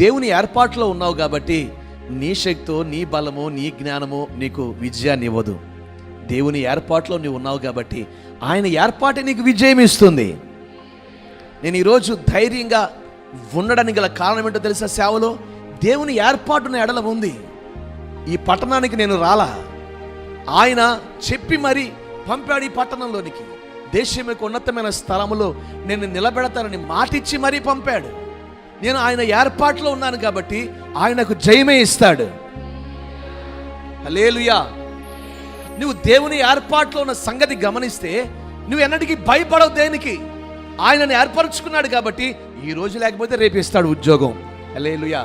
దేవుని ఏర్పాటులో ఉన్నావు కాబట్టి నీ శక్తో, నీ బలము, నీ జ్ఞానము నీకు విజయాన్ని ఇవ్వదు. దేవుని ఏర్పాటులో నువ్వు ఉన్నావు కాబట్టి ఆయన ఏర్పాటే నీకు విజయం ఇస్తుంది. నేను ఈరోజు ధైర్యంగా ఉండడానికి గల కారణం ఏంటో తెలుసా? సేవలో దేవుని ఏర్పాటు నా ఎడల ఉంది. ఈ పట్టణానికి నేను రాలా, ఆయన చెప్పి మరి పంపాడు. ఈ పట్టణంలోనికి, దేశం యొక్క ఉన్నతమైన స్థలములో నేను నిలబెడతానని మాటిచ్చి మరీ పంపాడు. నేను ఆయన ఏర్పాటులో ఉన్నాను కాబట్టి ఆయనకు జయమే ఇస్తాడు. హల్లెలూయా. నువ్వు దేవుని ఏర్పాటులో ఉన్న సంగతి గమనిస్తే నువ్వు ఎన్నటికీ భయపడవు. దేనికి? ఆయనను ఏర్పరచుకున్నాడు కాబట్టి ఈ రోజు లేకపోతే రేపిస్తాడు ఉద్యోగం. హల్లెలూయా.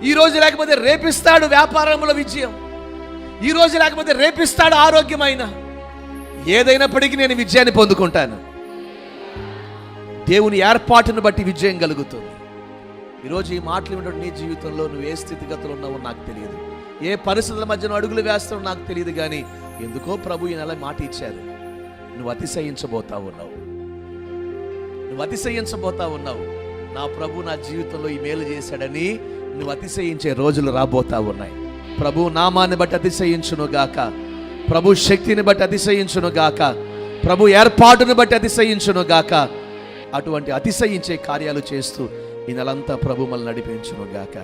ఈ రోజు లేకపోతే రేపిస్తాడు వ్యాపారంలో విజయం. ఈ రోజు లేకపోతే రేపిస్తాడు ఆరోగ్యమైన. ఏదైనప్పటికీ నేను విజయాన్ని పొందుకుంటాను. దేవుని ఏర్పాటును బట్టి విజయం కలుగుతుంది. ఈరోజు ఈ మాటలు వింటే నీ జీవితంలో నువ్వు ఏ స్థితిగతులు ఉన్నావో నాకు తెలియదు, ఏ పరిస్థితుల మధ్యన అడుగులు వేస్తావో నాకు తెలియదు, కానీ ఎందుకో ప్రభు ఈ నెల మాట ఇచ్చారు. నువ్వు అతిశయించబోతా ఉన్నావు, నువ్వు అతిశయించబోతా ఉన్నావు. నా ప్రభు నా జీవితంలో ఈ మేలు చేశాడని నువ్వు అతిశయించే రోజులు రాబోతా ఉన్నాయి. ప్రభు నామాన్ని బట్టి అతిశయించును గాక, ప్రభు శక్తిని బట్టి అతిశయించును గాక, ప్రభు ఏర్పాటును బట్టి అతిశయించును గాక. అటువంటి అతిశయించే కార్యాలు చేస్తూ ఈ నెలంతా ప్రభు మనల్ని నడిపించును గాక.